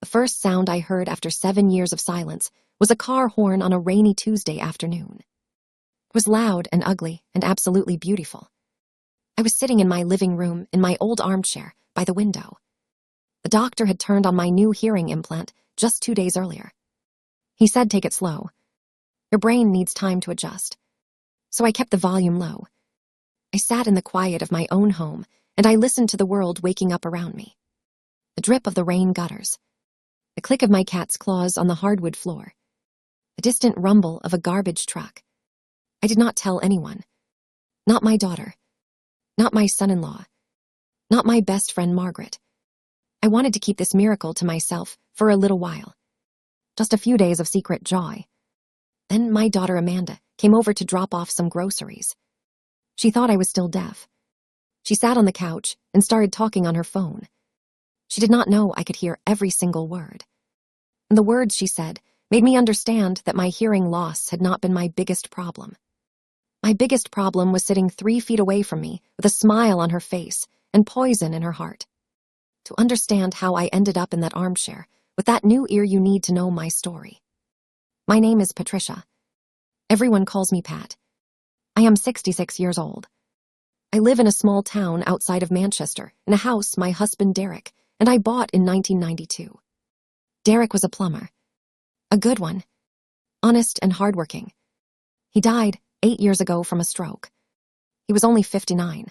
The first sound I heard after 7 years of silence was a car horn on a rainy Tuesday afternoon. It was loud and ugly and absolutely beautiful. I was sitting in my living room in my old armchair by the window. The doctor had turned on my new hearing implant just 2 days earlier. He said, "Take it slow. Your brain needs time to adjust." So I kept the volume low. I sat in the quiet of my own home, and I listened to the world waking up around me. The drip of the rain gutters, the click of my cat's claws on the hardwood floor, the distant rumble of a garbage truck. I did not tell anyone. Not my daughter. Not my son-in-law. Not my best friend Margaret. I wanted to keep this miracle to myself for a little while. Just a few days of secret joy. Then my daughter Amanda came over to drop off some groceries. She thought I was still deaf. She sat on the couch and started talking on her phone. She did not know I could hear every single word. And the words she said made me understand that my hearing loss had not been my biggest problem. My biggest problem was sitting 3 feet away from me with a smile on her face and poison in her heart. To understand how I ended up in that armchair, with that new ear, you need to know my story. My name is Patricia. Everyone calls me Pat. I am 66 years old. I live in a small town outside of Manchester, in a house my husband Derek and I bought in 1992. Derek was a plumber. A good one. Honest and hardworking. He died 8 years ago from a stroke. He was only 59.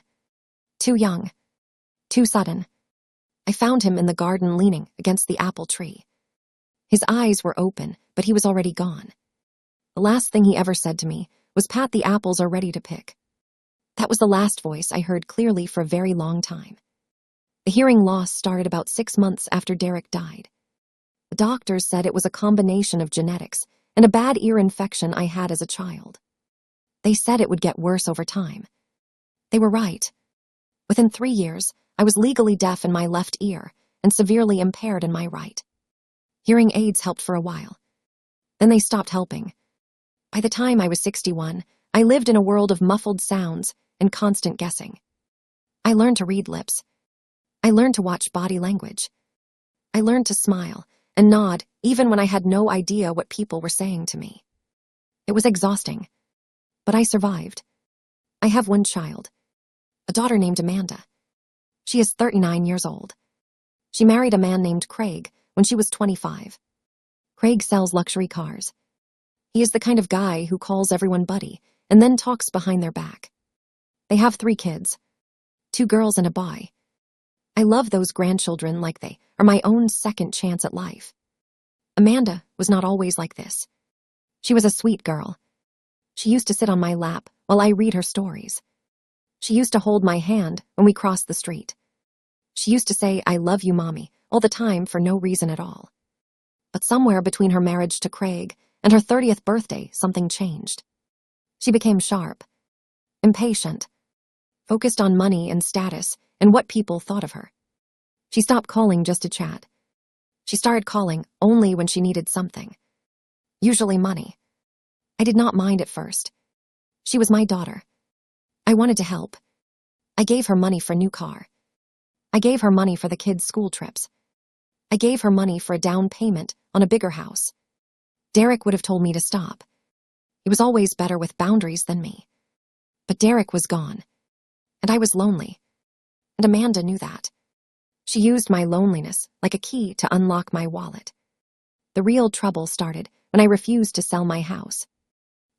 Too young. Too sudden. I found him in the garden leaning against the apple tree. His eyes were open, but he was already gone. The last thing he ever said to me was, "Pat, the apples are ready to pick." That was the last voice I heard clearly for a very long time. The hearing loss started about 6 months after Derek died. The doctors said it was a combination of genetics and a bad ear infection I had as a child. They said it would get worse over time. They were right. Within 3 years, I was legally deaf in my left ear and severely impaired in my right. Hearing aids helped for a while. Then they stopped helping. By the time I was 61, I lived in a world of muffled sounds and constant guessing. I learned to read lips. I learned to watch body language. I learned to smile and nod even when I had no idea what people were saying to me. It was exhausting, but I survived. I have one child, a daughter named Amanda. She is 39 years old. She married a man named Craig when she was 25. Craig sells luxury cars. He is the kind of guy who calls everyone buddy and then talks behind their back. They have 3 kids, 2 girls and a boy. I love those grandchildren like they are my own second chance at life. Amanda was not always like this. She was a sweet girl. She used to sit on my lap while I read her stories. She used to hold my hand when we crossed the street. She used to say, "I love you, Mommy," all the time for no reason at all. But somewhere between her marriage to Craig and her 30th birthday, something changed. She became sharp, impatient, focused on money and status and what people thought of her. She stopped calling just to chat. She started calling only when she needed something. Usually money. I did not mind at first. She was my daughter. I wanted to help. I gave her money for a new car. I gave her money for the kids' school trips. I gave her money for a down payment on a bigger house. Derek would have told me to stop. He was always better with boundaries than me. But Derek was gone, and I was lonely. And Amanda knew that. She used my loneliness like a key to unlock my wallet. The real trouble started when I refused to sell my house.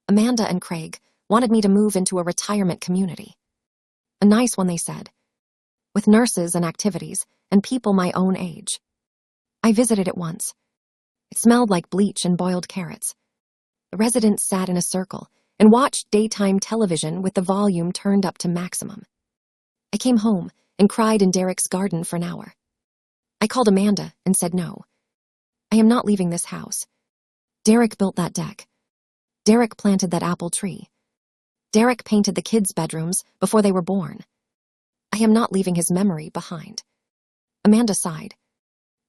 Amanda and Craig wanted me to move into a retirement community. A nice one, they said, with nurses and activities and people my own age. I visited it once. It smelled like bleach and boiled carrots. The residents sat in a circle and watched daytime television with the volume turned up to maximum. I came home and cried in Derek's garden for an hour. I called Amanda and said no. I am not leaving this house. Derek built that deck. Derek planted that apple tree. Derek painted the kids' bedrooms before they were born. I am not leaving his memory behind. Amanda sighed.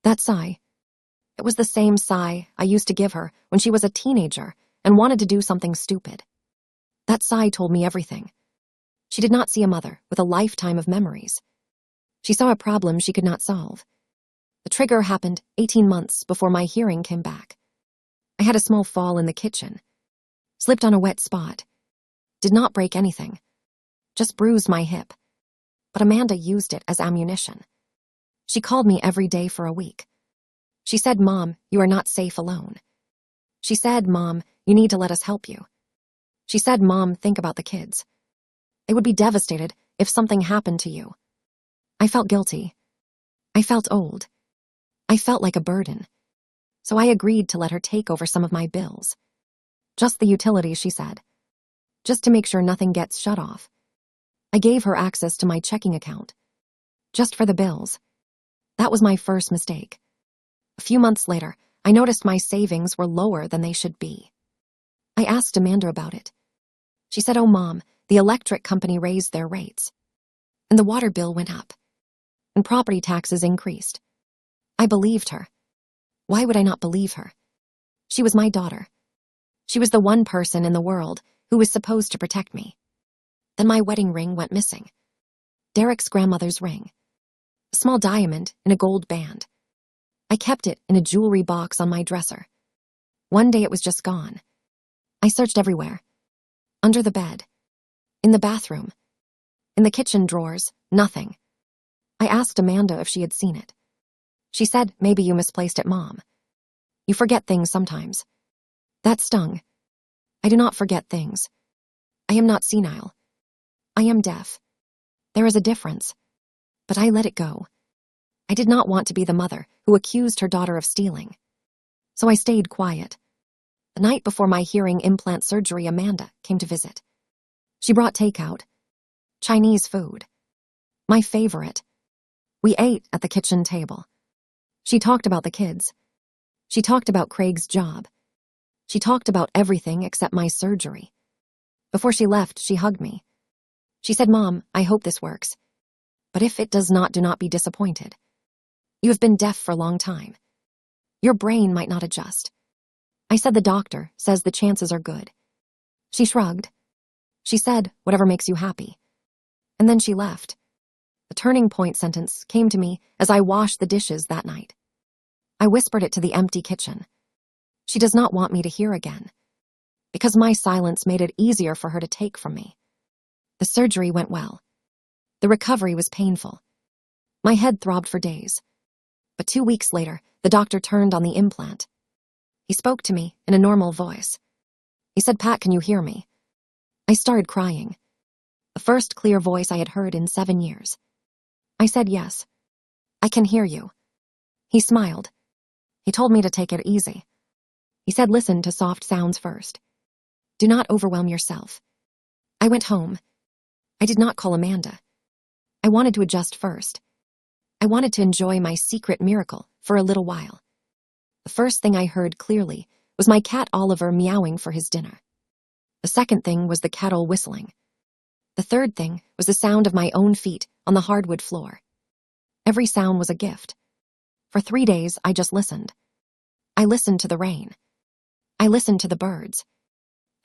That sigh, it was the same sigh I used to give her when she was a teenager and wanted to do something stupid. That sigh told me everything. She did not see a mother with a lifetime of memories. She saw a problem she could not solve. The trigger happened 18 months before my hearing came back. I had a small fall in the kitchen, slipped on a wet spot, did not break anything, just bruised my hip. But Amanda used it as ammunition. She called me every day for a week. She said, "Mom, you are not safe alone." She said, "Mom, you need to let us help you." She said, "Mom, think about the kids. They would be devastated if something happened to you." I felt guilty. I felt old. I felt like a burden. So I agreed to let her take over some of my bills. Just the utilities, she said. Just to make sure nothing gets shut off. I gave her access to my checking account. Just for the bills. That was my first mistake. A few months later, I noticed my savings were lower than they should be. I asked Amanda about it. She said, "Oh, Mom, the electric company raised their rates. And the water bill went up. And property taxes increased." I believed her. Why would I not believe her? She was my daughter. She was the one person in the world who was supposed to protect me. Then my wedding ring went missing. Derek's grandmother's ring. A small diamond in a gold band. I kept it in a jewelry box on my dresser. One day it was just gone. I searched everywhere. Under the bed. In the bathroom. In the kitchen drawers. Nothing. I asked Amanda if she had seen it. She said, "Maybe you misplaced it, Mom. You forget things sometimes." That stung. I do not forget things. I am not senile. I am deaf. There is a difference. But I let it go. I did not want to be the mother who accused her daughter of stealing. So I stayed quiet. The night before my hearing implant surgery, Amanda came to visit. She brought takeout. Chinese food. My favorite. We ate at the kitchen table. She talked about the kids. She talked about Craig's job. She talked about everything except my surgery. Before she left, she hugged me. She said, "Mom, I hope this works. But if it does not, do not be disappointed. You have been deaf for a long time. Your brain might not adjust." I said, "The doctor says the chances are good." She shrugged. She said, "Whatever makes you happy." And then she left. The turning point sentence came to me as I washed the dishes that night. I whispered it to the empty kitchen. She does not want me to hear again. Because my silence made it easier for her to take from me. The surgery went well. The recovery was painful. My head throbbed for days. But 2 weeks later, the doctor turned on the implant. He spoke to me in a normal voice. He said, "Pat, can you hear me?" I started crying. The first clear voice I had heard in 7 years. I said, "Yes. I can hear you." He smiled. He told me to take it easy. He said, "Listen to soft sounds first. Do not overwhelm yourself." I went home. I did not call Amanda. I wanted to adjust first. I wanted to enjoy my secret miracle for a little while. The first thing I heard clearly was my cat Oliver meowing for his dinner. The second thing was the kettle whistling. The third thing was the sound of my own feet on the hardwood floor. Every sound was a gift. For 3 days, I just listened. I listened to the rain. I listened to the birds.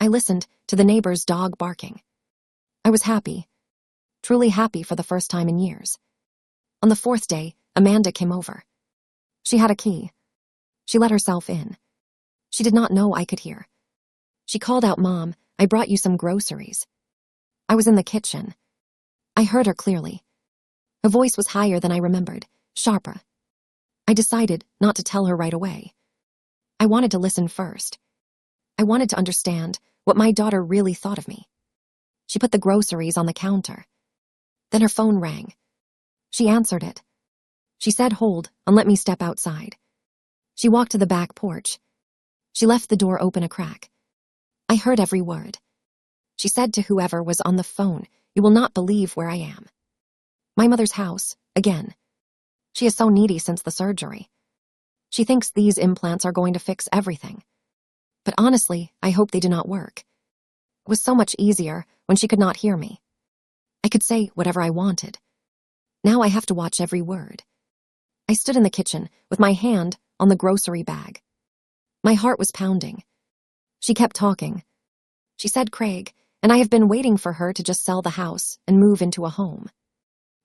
I listened to the neighbor's dog barking. I was happy, truly happy for the first time in years. On the 4th day, Amanda came over. She had a key. She let herself in. She did not know I could hear. She called out, "Mom, I brought you some groceries." I was in the kitchen. I heard her clearly. Her voice was higher than I remembered, sharper. I decided not to tell her right away. I wanted to listen first. I wanted to understand what my daughter really thought of me. She put the groceries on the counter. Then her phone rang. She answered it. She said, "Hold, and let me step outside." She walked to the back porch. She left the door open a crack. I heard every word. She said to whoever was on the phone, "You will not believe where I am." My mother's house, again. She is so needy since the surgery. She thinks these implants are going to fix everything. But honestly, I hope they do not work. It was so much easier when she could not hear me. I could say whatever I wanted. Now I have to watch every word. I stood in the kitchen with my hand on the grocery bag. My heart was pounding. She kept talking. She said, "Craig, and I have been waiting for her to just sell the house and move into a home.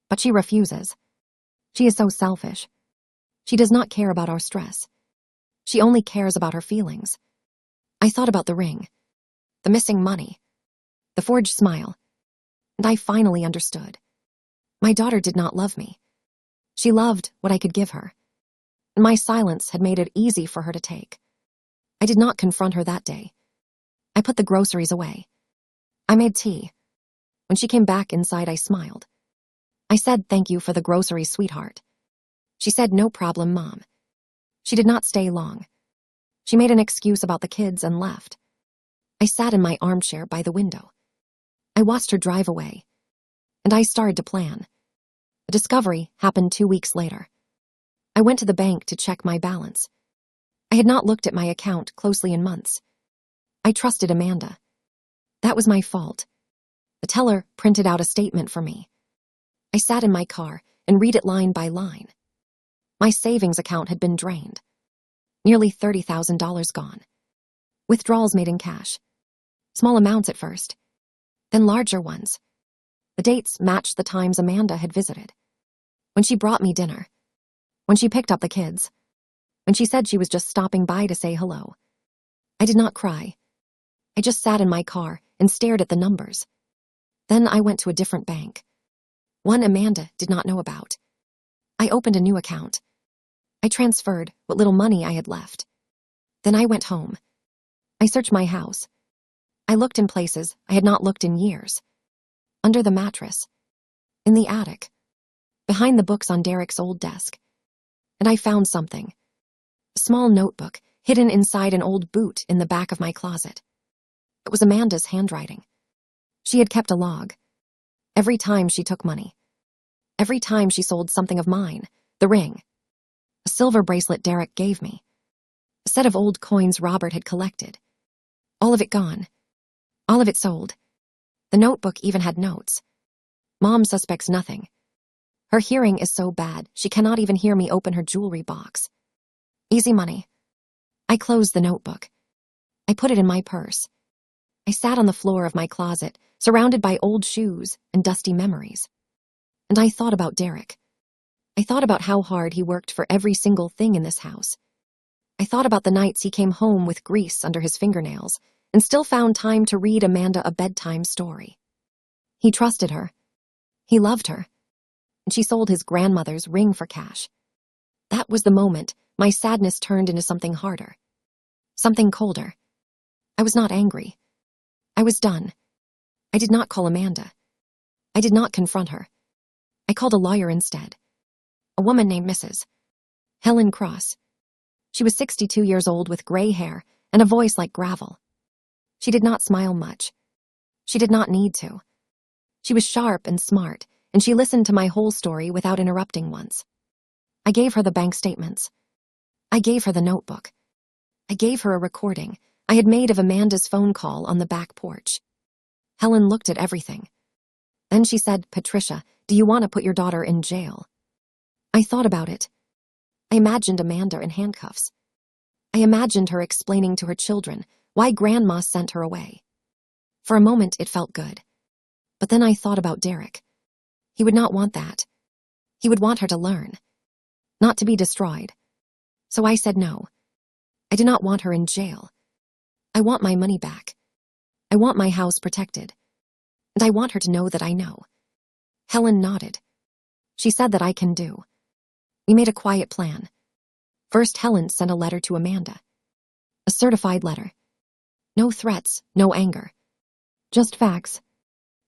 But she refuses. She is so selfish. She does not care about our stress. She only cares about her feelings. I thought about the ring, the missing money, the forged smile, and I finally understood. My daughter did not love me. She loved what I could give her. My silence had made it easy for her to take. I did not confront her that day. I put the groceries away. I made tea. When she came back inside, I smiled. I said, "Thank you for the groceries, sweetheart." She said, "No problem, Mom." She did not stay long. She made an excuse about the kids and left. I sat in my armchair by the window. I watched her drive away, and I started to plan. The discovery happened 2 weeks later. I went to the bank to check my balance. I had not looked at my account closely in months. I trusted Amanda. That was my fault. The teller printed out a statement for me. I sat in my car and read it line by line. My savings account had been drained. Nearly $30,000 gone. Withdrawals made in cash. Small amounts at first, then larger ones. The dates matched the times Amanda had visited. When she brought me dinner. When she picked up the kids. When she said she was just stopping by to say hello. I did not cry. I just sat in my car and stared at the numbers. Then I went to a different bank. One Amanda did not know about. I opened a new account. I transferred what little money I had left. Then I went home. I searched my house. I looked in places I had not looked in years. Under the mattress. In the attic. Behind the books on Derek's old desk. And I found something. A small notebook hidden inside an old boot in the back of my closet. It was Amanda's handwriting. She had kept a log. Every time she took money. Every time she sold something of mine. The ring. A silver bracelet Derek gave me. A set of old coins Robert had collected. All of it gone. All of it sold. The notebook even had notes. Mom suspects nothing. Her hearing is so bad, she cannot even hear me open her jewelry box. Easy money. I closed the notebook. I put it in my purse. I sat on the floor of my closet, surrounded by old shoes and dusty memories. And I thought about Derek. I thought about how hard he worked for every single thing in this house. I thought about the nights he came home with grease under his fingernails and still found time to read Amanda a bedtime story. He trusted her. He loved her. And she sold his grandmother's ring for cash. That was the moment my sadness turned into something harder. Something colder. I was not angry. I was done. I did not call Amanda. I did not confront her. I called a lawyer instead. A woman named Mrs. Helen Cross. She was 62 years old with gray hair and a voice like gravel. She did not smile much. She did not need to. She was sharp and smart, and she listened to my whole story without interrupting once. I gave her the bank statements. I gave her the notebook. I gave her a recording I had made of Amanda's phone call on the back porch. Helen looked at everything. Then she said, "Patricia, do you want to put your daughter in jail?" I thought about it. I imagined Amanda in handcuffs. I imagined her explaining to her children why Grandma sent her away. For a moment, it felt good. But then I thought about Derek. He would not want that. He would want her to learn, not to be destroyed. So I said no. I do not want her in jail. I want my money back. I want my house protected. And I want her to know that I know. Helen nodded. She said that I can do. We made a quiet plan. First, Helen sent a letter to Amanda. A certified letter. No threats, no anger. Just facts.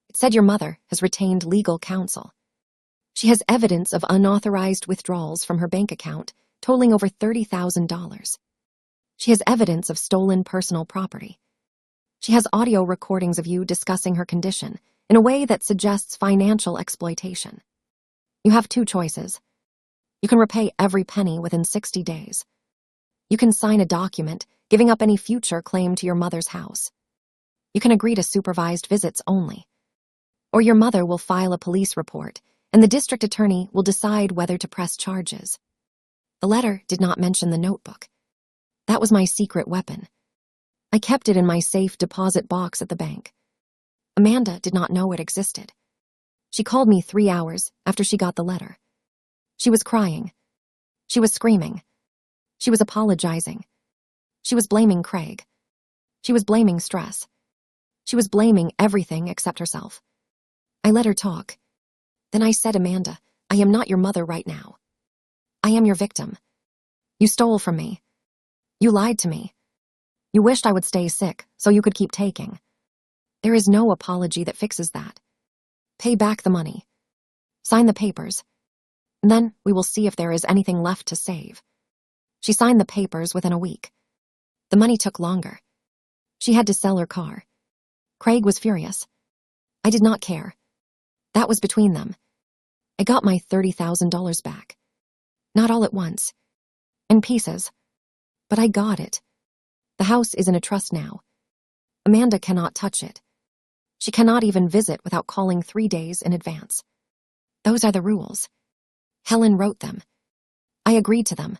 It said your mother has retained legal counsel. She has evidence of unauthorized withdrawals from her bank account totaling over $30,000. She has evidence of stolen personal property. She has audio recordings of you discussing her condition in a way that suggests financial exploitation. You have two choices. You can repay every penny within 60 days. You can sign a document giving up any future claim to your mother's house. You can agree to supervised visits only. Or your mother will file a police report, and the district attorney will decide whether to press charges. The letter did not mention the notebook. That was my secret weapon. I kept it in my safe deposit box at the bank. Amanda did not know it existed. She called me 3 hours after she got the letter. She was crying. She was screaming. She was apologizing. She was blaming Craig. She was blaming stress. She was blaming everything except herself. I let her talk. Then I said, Amanda, I am not your mother right now. I am your victim. You stole from me. You lied to me. You wished I would stay sick so you could keep taking. There is no apology that fixes that. Pay back the money. Sign the papers. And then we will see if there is anything left to save. She signed the papers within a week. The money took longer. She had to sell her car. Craig was furious. I did not care. That was between them. I got my $30,000 back. Not all at once. In pieces. But I got it. The house is in a trust now. Amanda cannot touch it. She cannot even visit without calling 3 days in advance. Those are the rules. Helen wrote them. I agreed to them.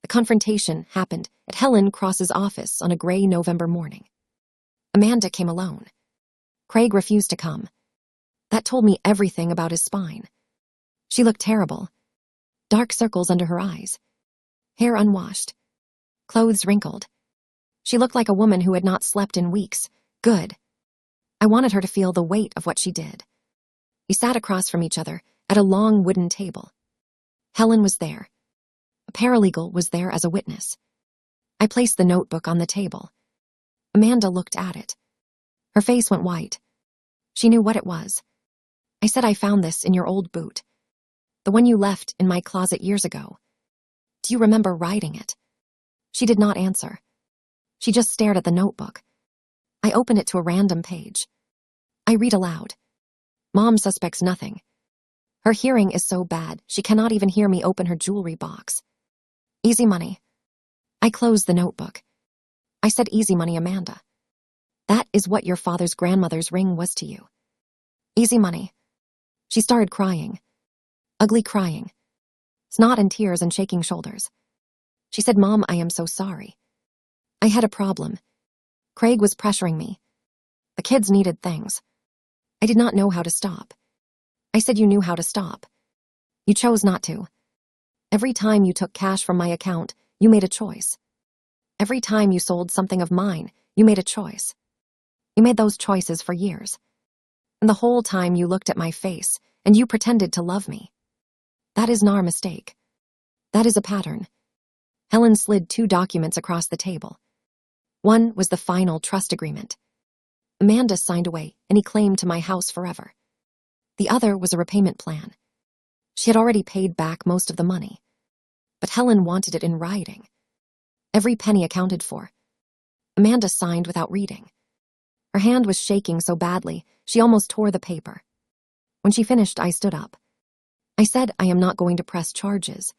The confrontation happened at Helen Cross's office on a gray November morning. Amanda came alone. Craig refused to come. That told me everything about his spine. She looked terrible. Dark circles under her eyes. Hair unwashed. Clothes wrinkled. She looked like a woman who had not slept in weeks. Good. I wanted her to feel the weight of what she did. We sat across from each other at a long wooden table. Helen was there. A paralegal was there as a witness. I placed the notebook on the table. Amanda looked at it. Her face went white. She knew what it was. I said, I found this in your old boot. The one you left in my closet years ago. Do you remember writing it? She did not answer. She just stared at the notebook. I opened it to a random page. I read aloud. Mom suspects nothing. Her hearing is so bad, she cannot even hear me open her jewelry box. Easy money. I closed the notebook. I said, easy money, Amanda. That is what your father's grandmother's ring was to you. Easy money. She started crying. Ugly crying. Snot and tears and shaking shoulders. She said, Mom, I am so sorry. I had a problem. Craig was pressuring me. The kids needed things. I did not know how to stop. I said, you knew how to stop. You chose not to. Every time you took cash from my account, you made a choice. Every time you sold something of mine, you made a choice. You made those choices for years. And the whole time you looked at my face, and you pretended to love me. That is not a mistake. That is a pattern. Helen slid 2 documents across the table. One was the final trust agreement. Amanda signed away any claim to my house forever. The other was a repayment plan. She had already paid back most of the money. But Helen wanted it in writing. Every penny accounted for. Amanda signed without reading. Her hand was shaking so badly, she almost tore the paper. When she finished, I stood up. I said, I am not going to press charges.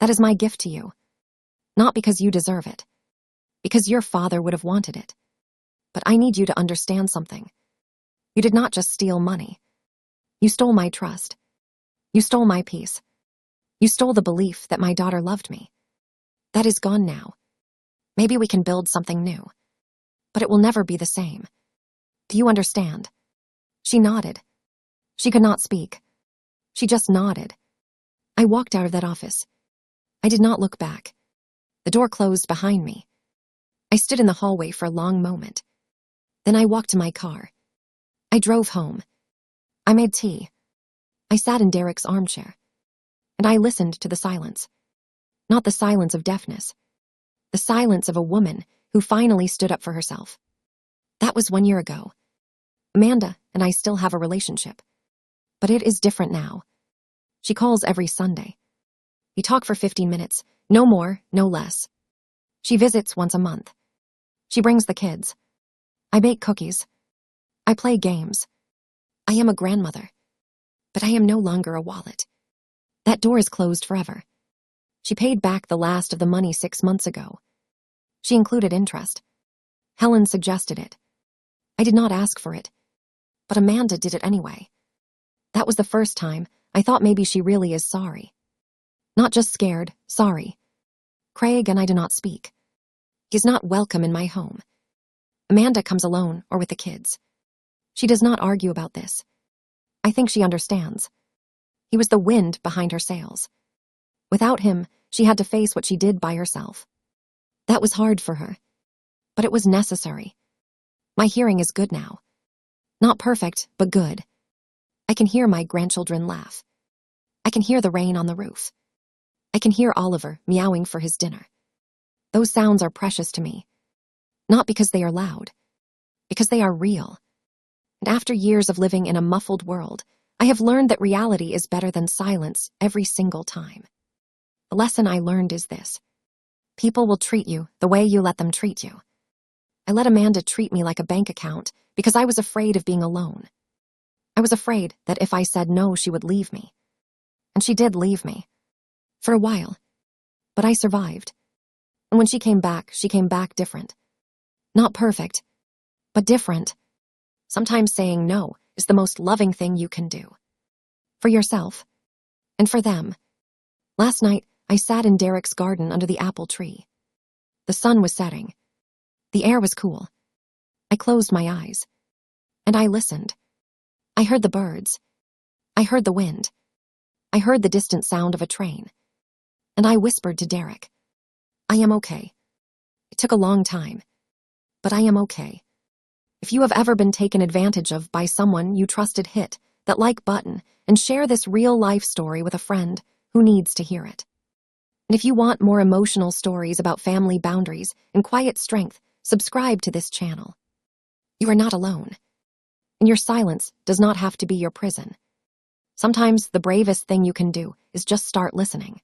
That is my gift to you. Not because you deserve it. Because your father would have wanted it. But I need you to understand something. You did not just steal money. You stole my trust. You stole my peace. You stole the belief that my daughter loved me. That is gone now. Maybe we can build something new. But it will never be the same. Do you understand? She nodded. She could not speak. She just nodded. I walked out of that office. I did not look back. The door closed behind me. I stood in the hallway for a long moment. Then I walked to my car. I drove home. I made tea. I sat in Derek's armchair. And I listened to the silence. Not the silence of deafness. The silence of a woman who finally stood up for herself. That was 1 year ago. Amanda and I still have a relationship. But it is different now. She calls every Sunday. We talk for 15 minutes, no more, no less. She visits once a month. She brings the kids. I bake cookies. I play games. I am a grandmother. But I am no longer a wallet. That door is closed forever. She paid back the last of the money 6 months ago. She included interest. Helen suggested it. I did not ask for it. But Amanda did it anyway. That was the first time I thought maybe she really is sorry. Not just scared, sorry. Craig and I do not speak. He is not welcome in my home. Amanda comes alone or with the kids. She does not argue about this. I think she understands. He was the wind behind her sails. Without him, she had to face what she did by herself. That was hard for her, but it was necessary. My hearing is good now. Not perfect, but good. I can hear my grandchildren laugh. I can hear the rain on the roof. I can hear Oliver meowing for his dinner. Those sounds are precious to me. Not because they are loud, because they are real. And after years of living in a muffled world, I have learned that reality is better than silence every single time. The lesson I learned is this: people will treat you the way you let them treat you. I let Amanda treat me like a bank account because I was afraid of being alone. I was afraid that if I said no, she would leave me. And she did leave me. For a while. But I survived. And when she came back different. Not perfect, but different. Sometimes saying no is the most loving thing you can do. For yourself. And for them. Last night, I sat in Derek's garden under the apple tree. The sun was setting. The air was cool. I closed my eyes. And I listened. I heard the birds. I heard the wind. I heard the distant sound of a train. And I whispered to Derek, I am okay. It took a long time, but I am okay. If you have ever been taken advantage of by someone you trusted, hit that like button and share this real life story with a friend who needs to hear it. And if you want more emotional stories about family boundaries and quiet strength, subscribe to this channel. You are not alone. And your silence does not have to be your prison. Sometimes the bravest thing you can do is just start listening.